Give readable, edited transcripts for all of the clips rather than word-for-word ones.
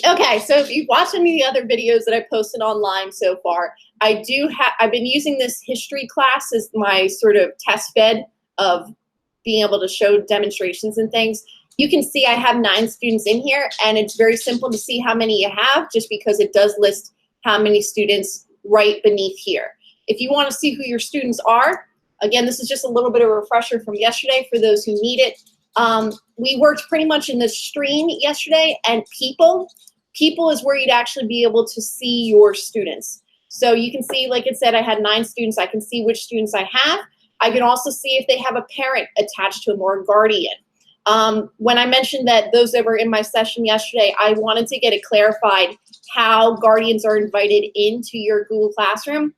Okay, so if you've watched any of the other videos that I posted online so far, I've been using this history class as my sort of test bed of being able to show demonstrations and things. You can see I have 9 students in here, and it's very simple to see how many you have just because it does list how many students right beneath here. If you want to see who your students are, again, this is just a little bit of a refresher from yesterday for those who need it. We worked pretty much in the stream yesterday, and people is where you'd actually be able to see your students. So you can see, like it said, I had 9 students. I can see which students I have. I can also see if they have a parent attached to them or a guardian. When I mentioned that those that were in my session yesterday, I wanted to get it clarified how guardians are invited into your Google Classroom.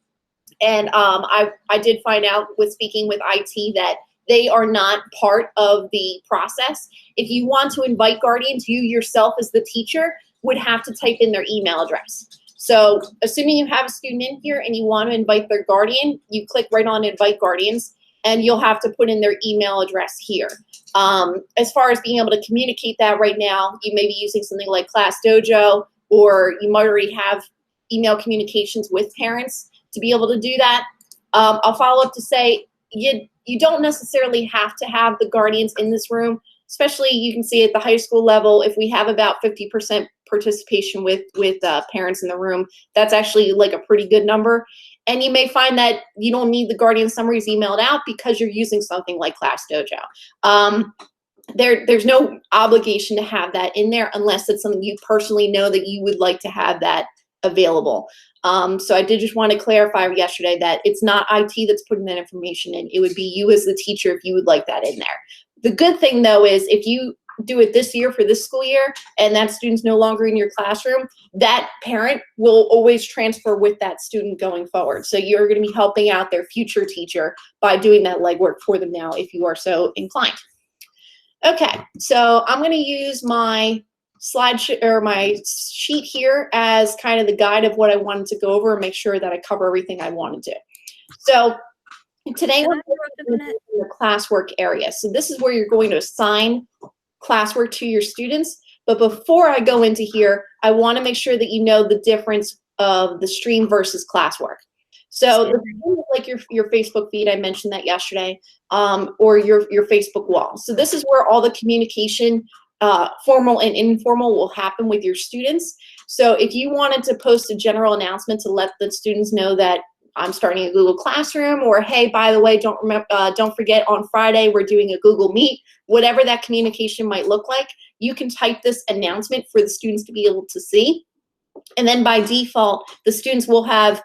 And I did find out with speaking with IT that they are not part of the process. If you want to invite guardians, you yourself as the teacher would have to type in their email address. So assuming you have a student in here and you want to invite their guardian, you click right on invite guardians and you'll have to put in their email address here. As far as being able to communicate that right now, you may be using something like ClassDojo, or you might already have email communications with parents to be able to do that. I'll follow up to say you don't necessarily have to have the guardians in this room, especially you can see at the high school level, if we have about 50% participation with parents in the room, that's actually like a pretty good number. And you may find that you don't need the guardian summaries emailed out because you're using something like ClassDojo. There's no obligation to have that in there unless it's something you personally know that you would like to have that available. So I did just want to clarify yesterday that it's not IT that's putting that information in. It would be you as the teacher if you would like that in there. The good thing, though, is if you do it this year for this school year and that student's no longer in your classroom, that parent will always transfer with that student going forward. So you're going to be helping out their future teacher by doing that legwork for them now if you are so inclined. Okay, so I'm going to use my my sheet here as kind of the guide of what I wanted to go over and make sure that I cover everything I want to do. So today we're in the classwork area. So this is where you're going to assign classwork to your students. But before I go into here, I want to make sure that you know the difference of the stream versus classwork. So the stream is like your Facebook feed, I mentioned that yesterday, or your Facebook wall. So this is where all the communication, formal and informal, will happen with your students. So if you wanted to post a general announcement to let the students know that I'm starting a Google Classroom, or hey, by the way, don't forget on Friday we're doing a Google Meet, whatever that communication might look like, you can type this announcement for the students to be able to see. And then by default, the students will have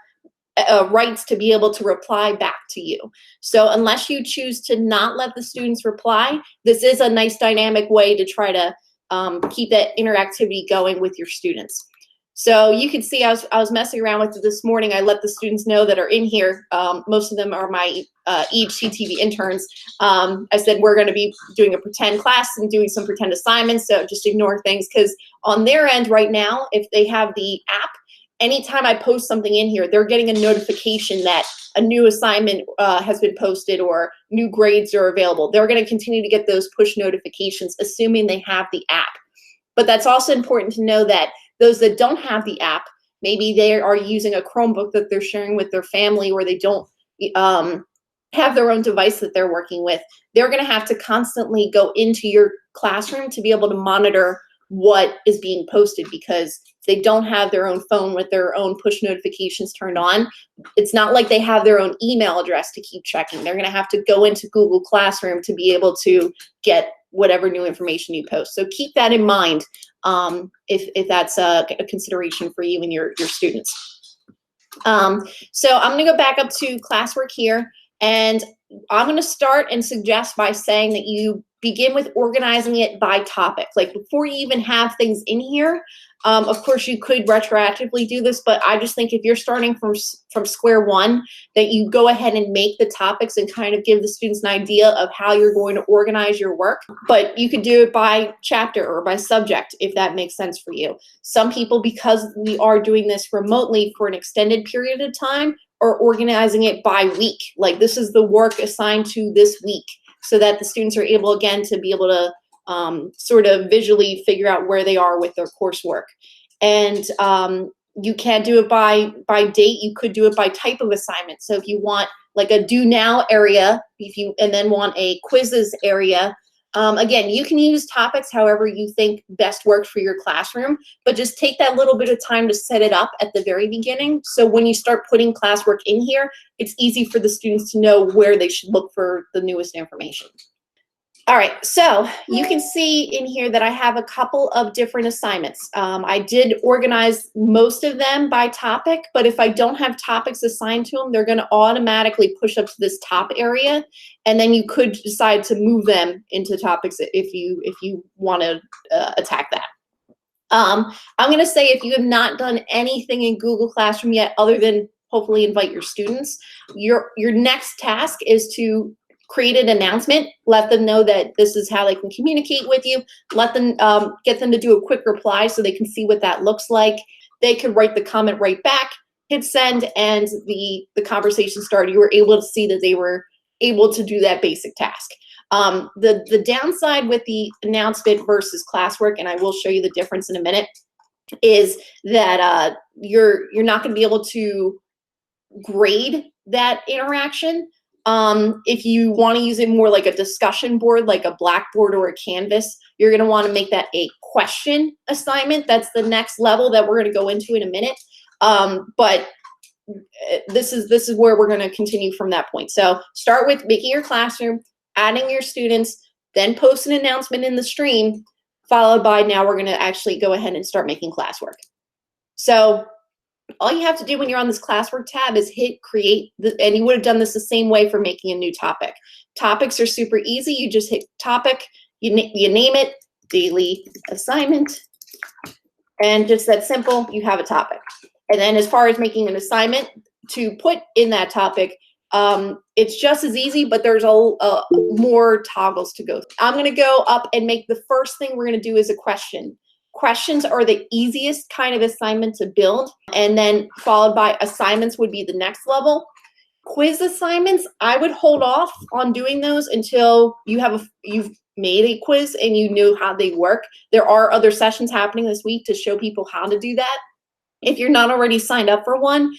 rights to be able to reply back to you. So unless you choose to not let the students reply, this is a nice dynamic way to try to keep that interactivity going with your students. So you can see I was messing around with it this morning. I let the students know that are in here. Most of them are my EHCTV interns. I said we're going to be doing a pretend class and doing some pretend assignments, so just ignore things, because on their end right now, if they have the app, anytime I post something in here, they're getting a notification that a new assignment has been posted or new grades are available. They're going to continue to get those push notifications, assuming they have the app. But that's also important to know that those that don't have the app, maybe they are using a Chromebook that they're sharing with their family, or they don't have their own device that they're working with, they're going to have to constantly go into your classroom to be able to monitor what is being posted, because if they don't have their own phone with their own push notifications turned on, it's not like they have their own email address to keep checking. They're going to have to go into Google Classroom to be able to get whatever new information you post. So keep that in mind if that's a consideration for you and your students. So I'm going to go back up to classwork here, and I'm going to start and suggest by saying that you begin with organizing it by topic. Like before you even have things in here, of course you could retroactively do this, but I just think if you're starting from square one, that you go ahead and make the topics and kind of give the students an idea of how you're going to organize your work. But you could do it by chapter or by subject if that makes sense for you. Some people, because we are doing this remotely for an extended period of time, are organizing it by week. Like this is the work assigned to this week, so that the students are able, again, to be able to sort of visually figure out where they are with their coursework. And you can't do it by date. You could do it by type of assignment. So if you want like a do now area, and then want a quizzes area, again, you can use topics however you think best works for your classroom, but just take that little bit of time to set it up at the very beginning. So when you start putting classwork in here, it's easy for the students to know where they should look for the newest information. All right, so you can see in here that I have a couple of different assignments. I did organize most of them by topic, but if I don't have topics assigned to them, they're going to automatically push up to this top area, and then you could decide to move them into topics if you want to attack that. I'm going to say if you have not done anything in Google Classroom yet, other than hopefully invite your students, your next task is to create an announcement, let them know that this is how they can communicate with you, let them get them to do a quick reply so they can see what that looks like. They could write the comment right back, hit send, and the conversation started. You were able to see that they were able to do that basic task. The downside with the announcement versus classwork, and I will show you the difference in a minute, is that you're not going to be able to grade that interaction. If you want to use it more like a discussion board, like a Blackboard or a Canvas, you're going to want to make that a question assignment. That's the next level that we're going to go into in a minute. But this is where we're going to continue from that point. So start with making your classroom, adding your students, then post an announcement in the stream, followed by now we're going to actually go ahead and start making classwork. So all you have to do when you're on this classwork tab is hit create, and you would have done this the same way for making a new topic. Topics are super easy. You just hit topic, you name it, daily assignment, and just that simple, you have a topic. And then as far as making an assignment to put in that topic, it's just as easy, but there's more toggles to go through. I'm going to go up and make the first thing we're going to do is a question. Questions are the easiest kind of assignment to build, and then followed by assignments would be the next level. Quiz assignments, I would hold off on doing those until you've made a quiz and you know how they work. There are other sessions happening this week to show people how to do that. If you're not already signed up for one,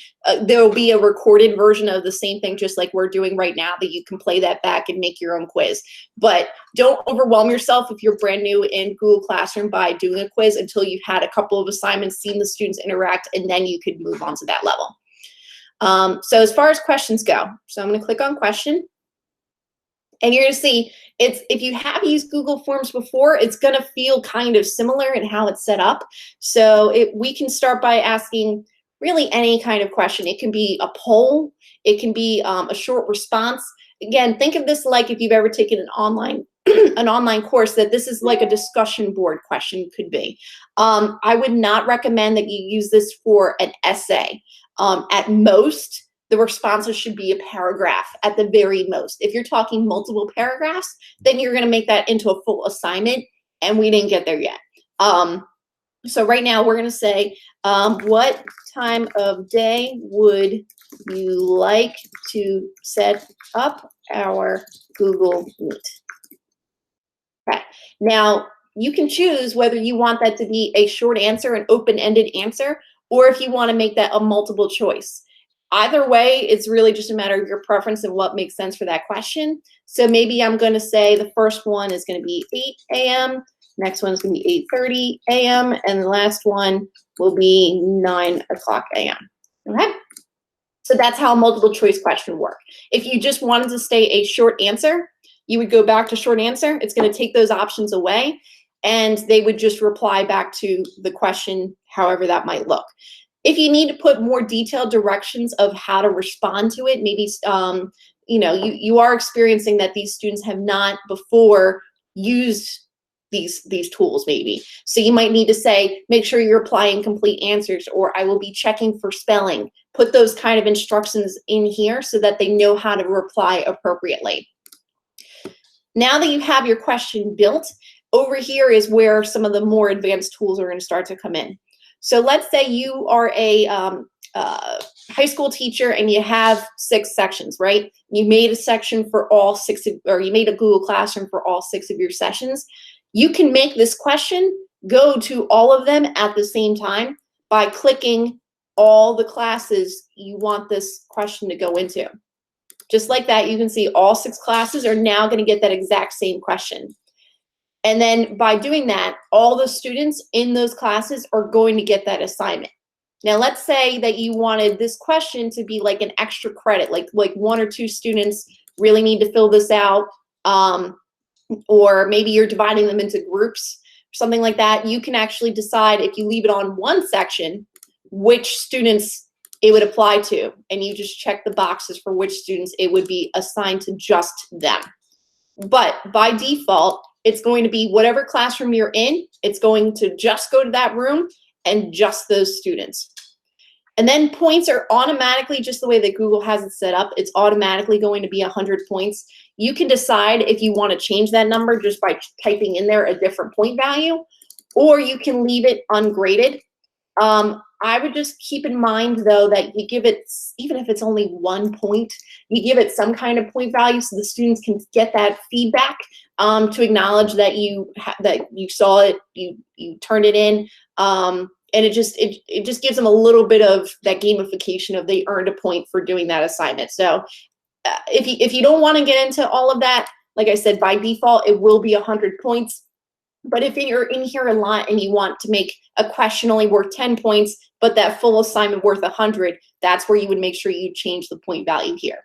there will be a recorded version of the same thing, just like we're doing right now, that you can play that back and make your own quiz. But don't overwhelm yourself if you're brand new in Google Classroom by doing a quiz until you've had a couple of assignments, seen the students interact, and then you could move on to that level. So as far as questions go, so I'm going to click on question. And you're going to see, if you have used Google Forms before, it's going to feel kind of similar in how it's set up. So we can start by asking really any kind of question. It can be a poll. It can be a short response. Again, think of this like if you've ever taken an online course, that this is like a discussion board question could be. I would not recommend that you use this for an essay. At most, the responses should be a paragraph at the very most. If you're talking multiple paragraphs, then you're going to make that into a full assignment, and we didn't get there yet. So right now we're going to say, what time of day would you like to set up our Google Meet? Okay. Now you can choose whether you want that to be a short answer, an open-ended answer, or if you want to make that a multiple choice. Either way, it's really just a matter of your preference and what makes sense for that question. So maybe I'm going to say the first one is going to be 8 a.m., next one is going to be 8:30 a.m., and the last one will be 9 o'clock a.m. Okay? So that's how a multiple choice question work. If you just wanted to stay a short answer, you would go back to short answer. It's going to take those options away, and they would just reply back to the question, however that might look. If you need to put more detailed directions of how to respond to it, maybe you are experiencing that these students have not before used these tools maybe. So you might need to say, make sure you're applying complete answers, or I will be checking for spelling. Put those kind of instructions in here so that they know how to reply appropriately. Now that you have your question built, over here is where some of the more advanced tools are going to start to come in. So let's say you are a high school teacher and you have 6 sections, right? You made a section for all 6 or you made a Google Classroom for all 6 of your sessions. You can make this question go to all of them at the same time by clicking all the classes you want this question to go into. Just like that, you can see all 6 classes are now going to get that exact same question. And then by doing that, all the students in those classes are going to get that assignment. Now, let's say that you wanted this question to be like an extra credit, like 1 or 2 students really need to fill this out, or maybe you're dividing them into groups, something like that. You can actually decide, if you leave it on one section, which students it would apply to, and you just check the boxes for which students it would be assigned to just them. But by default, it's going to be whatever classroom you're in, it's going to just go to that room and just those students. And then points are automatically, just the way that Google has it set up, it's automatically going to be 100 points. You can decide if you want to change that number just by typing in there a different point value, or you can leave it ungraded. I would just keep in mind, though, that you give it, even if it's only 1 point, you give it some kind of point value so the students can get that feedback, to acknowledge that you saw it, you turned it in, and it just gives them a little bit of that gamification of they earned a point for doing that assignment. So if you don't want to get into all of that, like I said, by default it will be 100 points. But if you're in here a lot and you want to make a question only worth 10 points, but that full assignment worth 100, that's where you would make sure you change the point value here.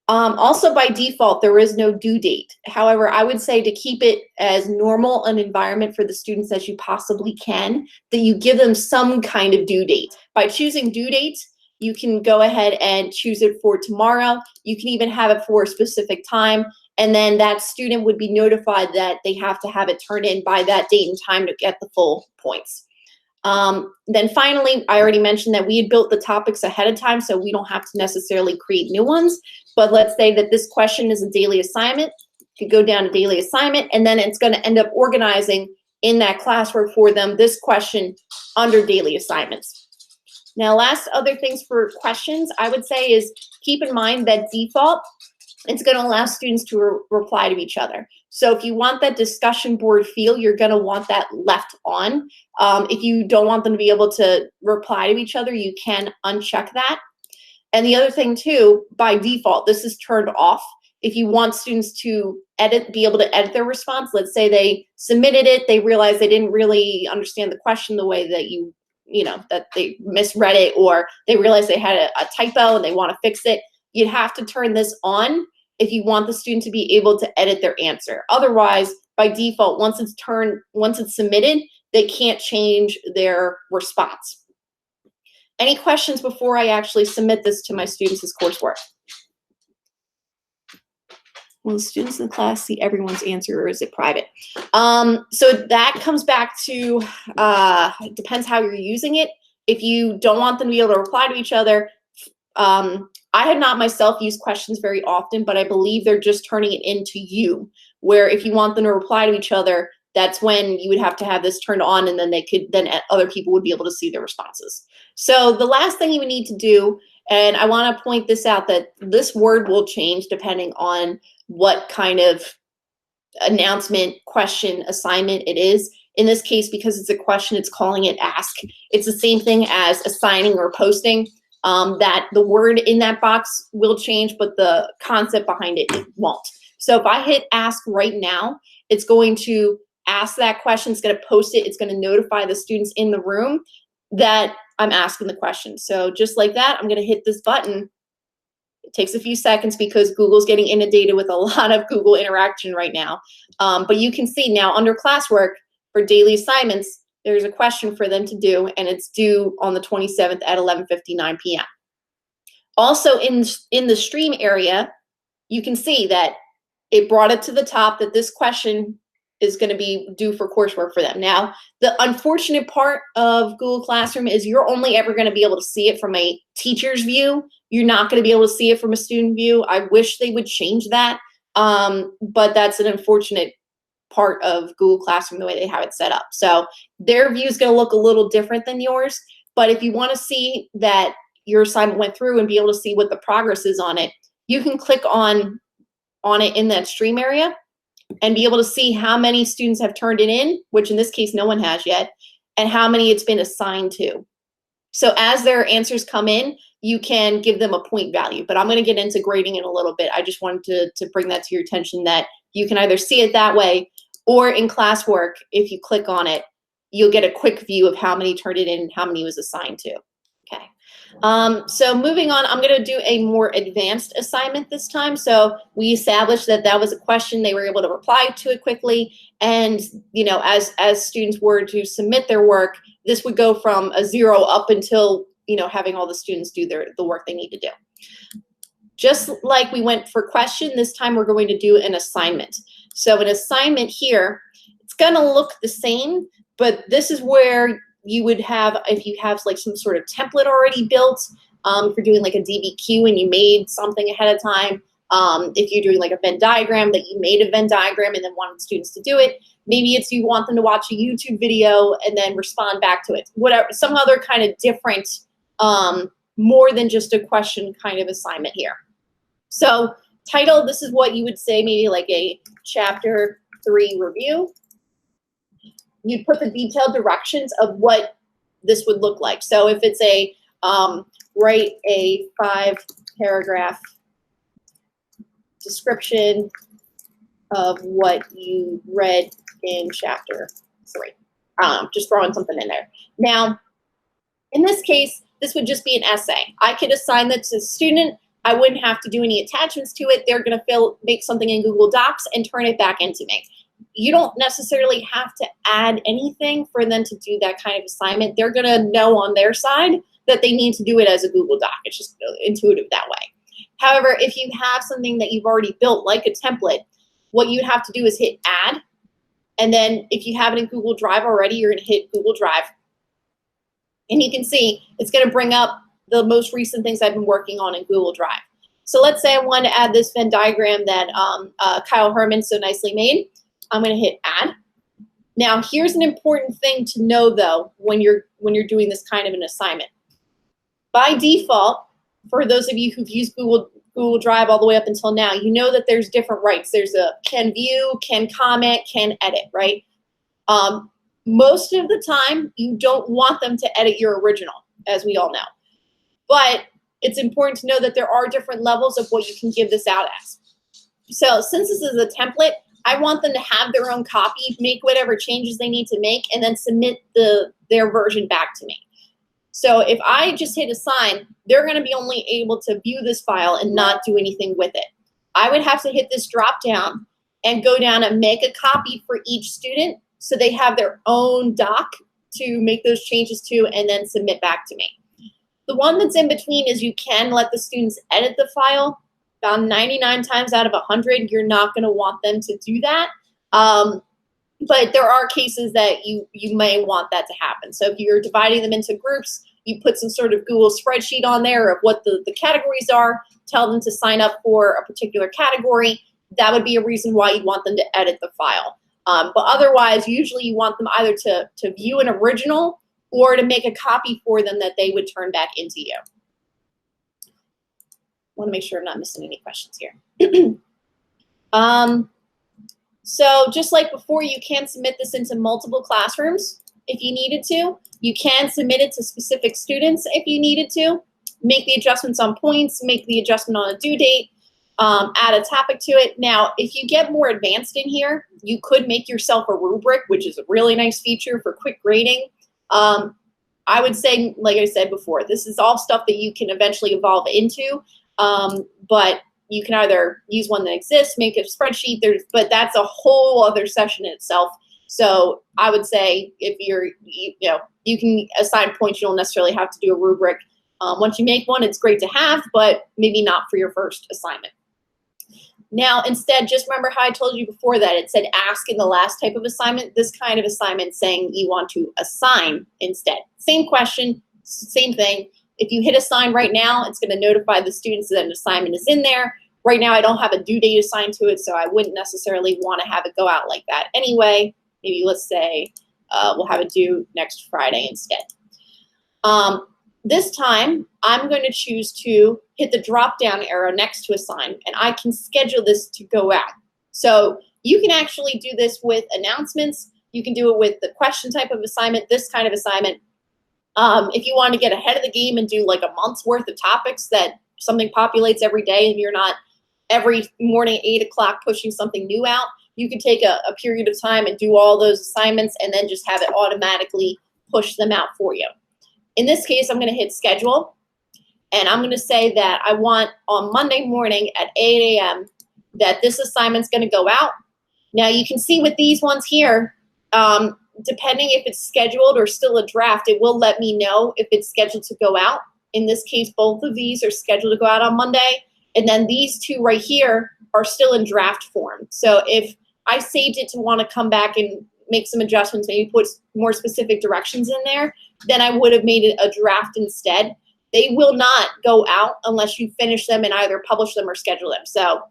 Also, by default, there is no due date. However, I would say to keep it as normal an environment for the students as you possibly can, that you give them some kind of due date. By choosing due dates, you can go ahead and choose it for tomorrow. You can even have it for a specific time. And then that student would be notified that they have to have it turned in by that date and time to get the full points. Then finally, I already mentioned that we had built the topics ahead of time, so we don't have to necessarily create new ones. But let's say that this question is a daily assignment. You could go down to daily assignment, and then it's going to end up organizing in that classwork for them this question under daily assignments. Now, last other things for questions, I would say is keep in mind that default, it's going to allow students to reply to each other. So if you want that discussion board feel, you're going to want that left on. If you don't want them to be able to reply to each other, you can uncheck that. And the other thing too, by default, this is turned off. If you want students to be able to edit their response, let's say they submitted it, they realized they didn't really understand the question the way that that they misread it, or they realized they had a typo and they want to fix it, you'd have to turn this on if you want the student to be able to edit their answer. Otherwise, by default, once it's submitted, they can't change their response. Any questions before I actually submit this to my students as coursework? Will the students in the class see everyone's answer, or is it private? So that comes back to, it depends how you're using it. If you don't want them to be able to reply to each other, I have not myself used questions very often, but I believe they're just turning it into you, where if you want them to reply to each other, that's when you would have to have this turned on, and then other people would be able to see their responses. So the last thing you would need to do, and I want to point this out, that this word will change depending on what kind of announcement, question, assignment it is. In this case, because it's a question, it's calling it ask. It's the same thing as assigning or posting. That the word in that box will change, but the concept behind it won't. So if I hit ask right now, it's going to ask that question, it's going to post it, it's going to notify the students in the room that I'm asking the question. So just like that, I'm going to hit this button. It takes a few seconds because Google's getting inundated with a lot of Google interaction right now. But you can see now under classwork for daily assignments, there's a question for them to do, and it's due on the 27th at 11:59 p.m. Also in the stream area, you can see that it brought it to the top that this question is going to be due for coursework for them. Now, the unfortunate part of Google Classroom is you're only ever going to be able to see it from a teacher's view. You're not going to be able to see it from a student view. I wish they would change that, but that's an unfortunate part of Google Classroom, the way they have it set up. So their view is going to look a little different than yours, but if you want to see that your assignment went through and be able to see what the progress is on it, you can click on it in that stream area. and be able to see how many students have turned it in, which in this case no one has yet, and how many it's been assigned to. So as their answers come in, you can give them a point value, but I'm going to get into grading in a little bit. I just wanted to bring that to your attention that you can either see it that way, or in Classwork, if you click on it, you'll get a quick view of how many turned it in and how many was assigned to. Okay. So moving on, I'm going to do a more advanced assignment this time. So we established that that was a question, they were able to reply to it quickly, and you know, as students were to submit their work, this would go from a 0 up until, you know, having all the students do the work they need to do. Just like we went for question, this time we're going to do an assignment. So an assignment here, it's going to look the same, but this is where you would have, if you have like some sort of template already built, if you're doing like a DBQ and you made something ahead of time, if you're doing like a Venn diagram that you made a Venn diagram and then wanted students to do it, maybe it's you want them to watch a YouTube video and then respond back to it, whatever, some other kind of different, more than just a question kind of assignment here. So title, this is what you would say, maybe like a chapter 3 review. You'd put the detailed directions of what this would look like. So if it's a, write a 5-paragraph description of what you read in chapter 3. Just throwing something in there. Now, in this case, this would just be an essay. I could assign that to the student. I wouldn't have to do any attachments to it. They're gonna make something in Google Docs and turn it back into me. You don't necessarily have to add anything for them to do that kind of assignment. They're gonna know on their side that they need to do it as a Google Doc. It's just intuitive that way. However, if you have something that you've already built, like a template, what you'd have to do is hit add. And then if you have it in Google Drive already, you're gonna hit Google Drive. And you can see it's gonna bring up the most recent things I've been working on in Google Drive. So let's say I want to add this Venn diagram that Kyle Herman so nicely made. I'm going to hit add. Now here's an important thing to know though when you're doing this kind of an assignment. By default, for those of you who've used Google Drive all the way up until now, you know that there's different rights. There's a can view, can comment, can edit, right? Most of the time, you don't want them to edit your original, as we all know. But it's important to know that there are different levels of what you can give this out as. So since this is a template, I want them to have their own copy, make whatever changes they need to make, and then submit their version back to me. So if I just hit assign, they're going to be only able to view this file and not do anything with it. I would have to hit this drop down and go down and make a copy for each student so they have their own doc to make those changes to and then submit back to me. The one that's in between is you can let the students edit the file. About 99 times out of 100, you're not going to want them to do that. But there are cases that you may want that to happen. So if you're dividing them into groups, you put some sort of Google spreadsheet on there of what the categories are, tell them to sign up for a particular category. That would be a reason why you want them to edit the file. But otherwise, usually you want them either to view an original or to make a copy for them that they would turn back into you. I want to make sure I'm not missing any questions here. So just like before, you can submit this into multiple classrooms if you needed to. You can submit it to specific students if you needed to. Make the adjustments on points, make the adjustment on a due date, add a topic to it. Now, if you get more advanced in here, you could make yourself a rubric, which is a really nice feature for quick grading. I would say, like I said before, this is all stuff that you can eventually evolve into, but you can either use one that exists, make a spreadsheet, but that's a whole other session in itself. So I would say if you can assign points, you don't necessarily have to do a rubric. Once you make one, it's great to have, but maybe not for your first assignment. Now, instead, just remember how I told you before that it said ask in the last type of assignment. This kind of assignment saying you want to assign instead. Same question, same thing. If you hit assign right now, it's going to notify the students that an assignment is in there. Right now, I don't have a due date assigned to it, so I wouldn't necessarily want to have it go out like that anyway. Maybe let's say we'll have it due next Friday instead. This time, I'm going to choose to hit the drop-down arrow next to assign, and I can schedule this to go out. So You can actually do this with announcements. You can do it with the question type of assignment, this kind of assignment. If you want to get ahead of the game and do like a month's worth of topics that something populates every day and you're not every morning at 8 o'clock pushing something new out, you can take a period of time and do all those assignments and then just have it automatically push them out for you. In this case, I'm going to hit schedule, and I'm going to say that I want on Monday morning at 8 a.m. that this assignment's going to go out. Now you can see with these ones here, depending if it's scheduled or still a draft, it will let me know if it's scheduled to go out. In this case, both of these are scheduled to go out on Monday. And then these two right here are still in draft form. So if I saved it to want to come back and make some adjustments, maybe put more specific directions in there, then I would have made it a draft instead. They will not go out unless you finish them and either publish them or schedule them. So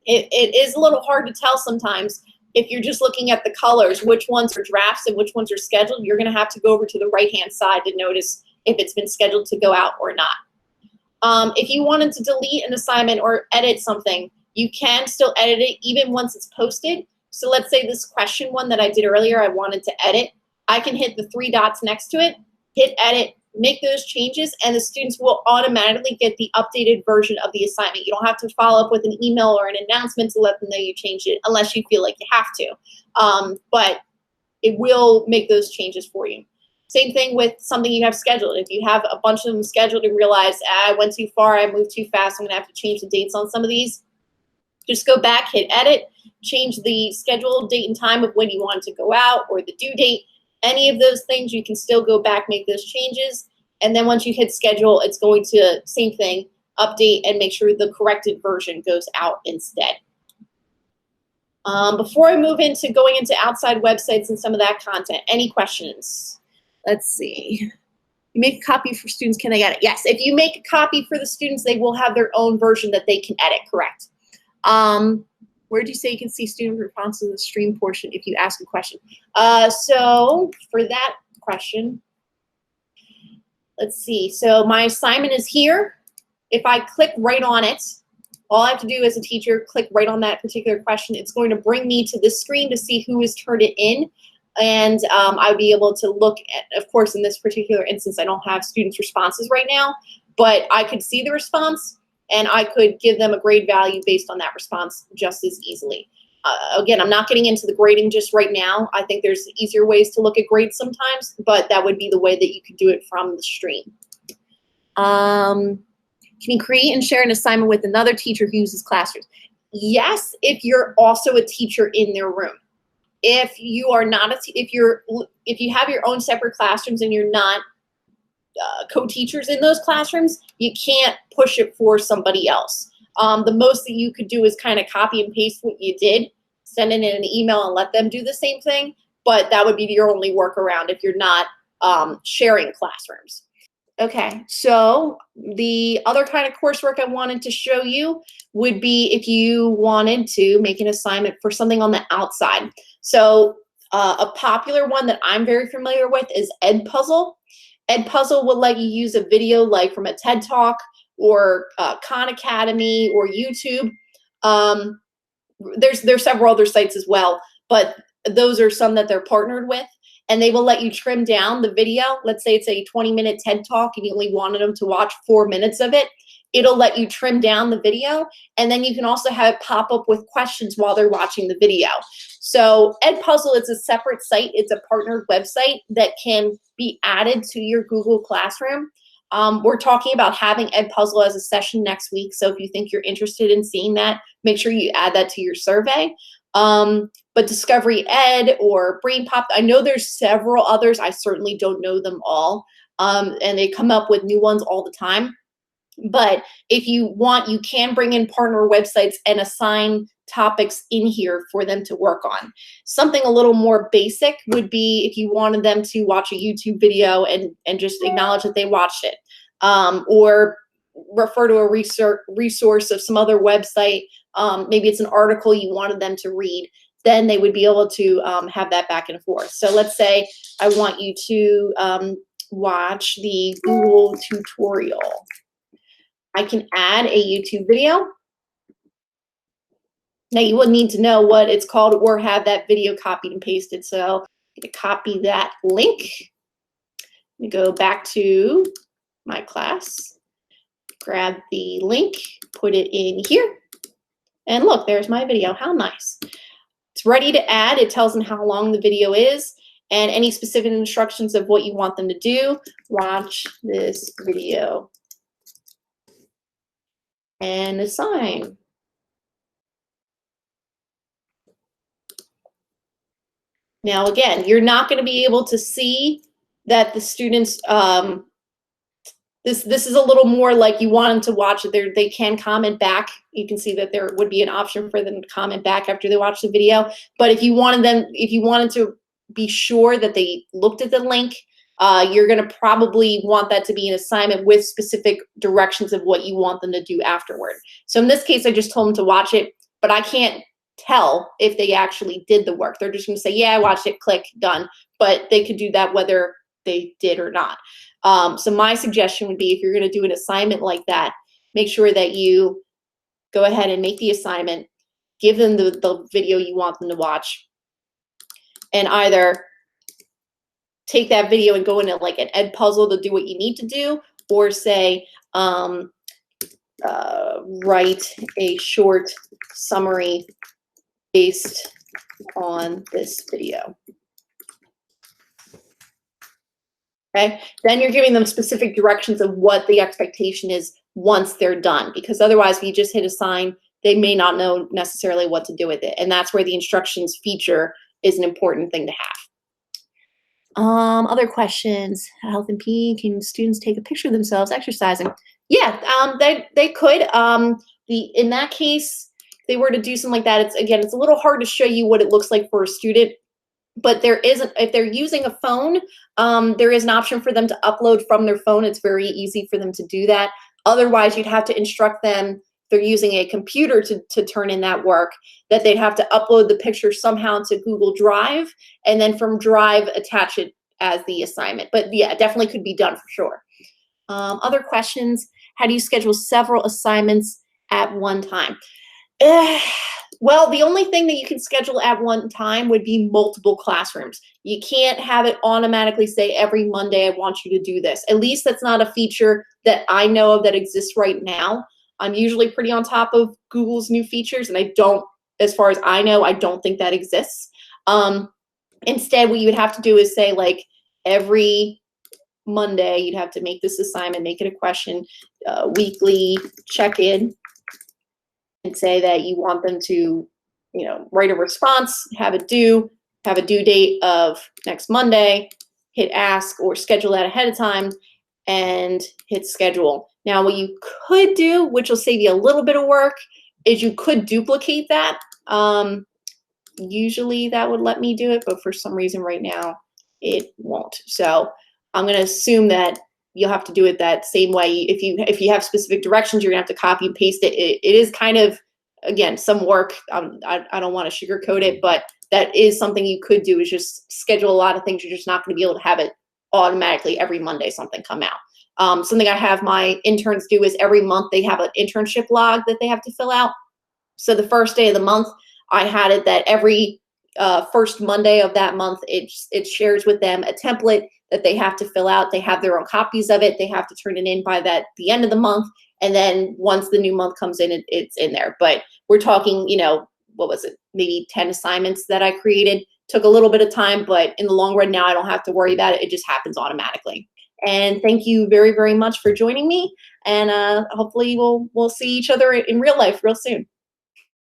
it is a little hard to tell sometimes if you're just looking at the colors, which ones are drafts and which ones are scheduled. You're going to have to go over to the right-hand side to notice if it's been scheduled to go out or not. If you wanted to delete an assignment or edit something, you can still edit it even once it's posted. So let's say this question one that I did earlier, I wanted to edit. I can hit the 3 dots next to it, hit edit, make those changes, and the students will automatically get the updated version of the assignment. You don't have to follow up with an email or an announcement to let them know you changed it unless you feel like you have to. But it will make those changes for you. Same thing with something you have scheduled. If you have a bunch of them scheduled and realize, I went too far, I moved too fast, I'm going to have to change the dates on some of these, just go back, hit edit, change the scheduled date and time of when you want it to go out or the due date. Any of those things, you can still go back, make those changes. And then once you hit schedule, it's going to, same thing, update and make sure the corrected version goes out instead. Before I move into going into outside websites and some of that content, any questions? Let's see. You make a copy for students, can they edit? Yes, if you make a copy for the students, they will have their own version that they can edit, correct. Where did you say you can see student responses in the stream portion if you ask a question? So for that question, let's see. So my assignment is here. If I click right on it, all I have to do as a teacher, click right on that particular question. It's going to bring me to this screen to see who has turned it in. And I'll be able to look at, of course, in this particular instance, I don't have students' responses right now, but I could see the response and I could give them a grade value based on that response just as easily. Again, I'm not getting into the grading just right now. I think there's easier ways to look at grades sometimes, but that would be the way that you could do it from the stream. Can you create and share an assignment with another teacher who uses Classwork? Yes, if you're also a teacher in their room. If you are not if you have your own separate classrooms and you're not co-teachers in those classrooms, you can't push it for somebody else. The most that you could do is kind of copy and paste what you did, send it in an email and let them do the same thing, but that would be your only workaround if you're not sharing classrooms. Okay, so the other kind of coursework I wanted to show you would be if you wanted to make an assignment for something on the outside. So a popular one that I'm very familiar with is Edpuzzle. Edpuzzle will let you use a video like from a TED Talk or Khan Academy or YouTube. There's several other sites as well, but those are some that they're partnered with. And they will let you trim down the video. Let's say it's a 20-minute TED Talk and you only wanted them to watch 4 minutes of it. It'll let you trim down the video. And then you can also have it pop up with questions while they're watching the video. So Edpuzzle is a separate site. It's a partnered website that can be added to your Google Classroom. We're talking about having Edpuzzle as a session next week. So if you think you're interested in seeing that, make sure you add that to your survey. But Discovery Ed or Brain Pop, I know there's several others. I certainly don't know them all. And they come up with new ones all the time. But if you want, you can bring in partner websites and assign topics in here for them to work on. Something a little more basic would be if you wanted them to watch a YouTube video and just acknowledge that they watched it. Or refer to a resource of some other website. Maybe it's an article you wanted them to read. Then they would be able to have that back and forth. So let's say I want you to watch the Google tutorial. I can add a YouTube video. Now you would need to know what it's called or have that video copied and pasted. So I'm going to copy that link. I'm going to go back to my class, grab the link, put it in here, and look, there's my video. How nice. It's ready to add. It tells them how long the video is and any specific instructions of what you want them to do. Watch this video and assign. Now, again, you're not going to be able to see that the students, this is a little more like you want them to watch it. They can comment back. You can see that there would be an option for them to comment back after they watch the video. But if you wanted to be sure that they looked at the link, you're going to probably want that to be an assignment with specific directions of what you want them to do afterward. So in this case, I just told them to watch it, but I can't tell if they actually did the work. They're just going to say, yeah, I watched it, click, done. But they could do that whether they did or not. So my suggestion would be, if you're going to do an assignment like that, make sure that you go ahead and make the assignment, give them the video you want them to watch, and either take that video and go into like an ed puzzle to do what you need to do, or say, write a short summary based on this video. Okay, then you're giving them specific directions of what the expectation is once they're done, because otherwise if you just hit assign, they may not know necessarily what to do with it. And that's where the instructions feature is an important thing to have. Other questions, health and PE, can students take a picture of themselves exercising? Yeah, they could. In that case, if they were to do something like that, it's a little hard to show you what it looks like for a student. But if they're using a phone, there is an option for them to upload from their phone. It's very easy for them to do that. Otherwise, you'd have to instruct them, if they're using a computer to turn in that work, that they'd have to upload the picture somehow to Google Drive, and then from Drive, attach it as the assignment. But yeah, it definitely could be done for sure. Other questions, how do you schedule several assignments at one time? Well, the only thing that you can schedule at one time would be multiple classrooms. You can't have it automatically say every Monday, I want you to do this. At least that's not a feature that I know of that exists right now. I'm usually pretty on top of Google's new features, and as far as I know, I don't think that exists. Instead, what you would have to do is say, like, every Monday, you'd have to make this assignment, make it a question, weekly check-in, and say that you want them to, write a response, have a due date of next Monday, hit ask or schedule that ahead of time, and hit schedule. Now, what you could do, which will save you a little bit of work, is you could duplicate that. Usually that would let me do it, but for some reason right now it won't. So I'm going to assume that you'll have to do it that same way. If you have specific directions, you're gonna have to copy and paste it. It is kind of, again, some work. I don't want to sugarcoat it, but that is something you could do, is just schedule a lot of things. You're just not going to be able to have it automatically every Monday something come out. Something I have my interns do is every month they have an internship log that they have to fill out. So the first day of the month, I had it that every first Monday of that month, it shares with them a template that they have to fill out. They have their own copies of it. They have to turn it in by the end of the month. And then once the new month comes in, it's in there. But we're talking, what was it? Maybe 10 assignments that I created. Took a little bit of time, but in the long run now, I don't have to worry about it. It just happens automatically. And thank you very, very much for joining me. And hopefully we'll see each other in real life real soon.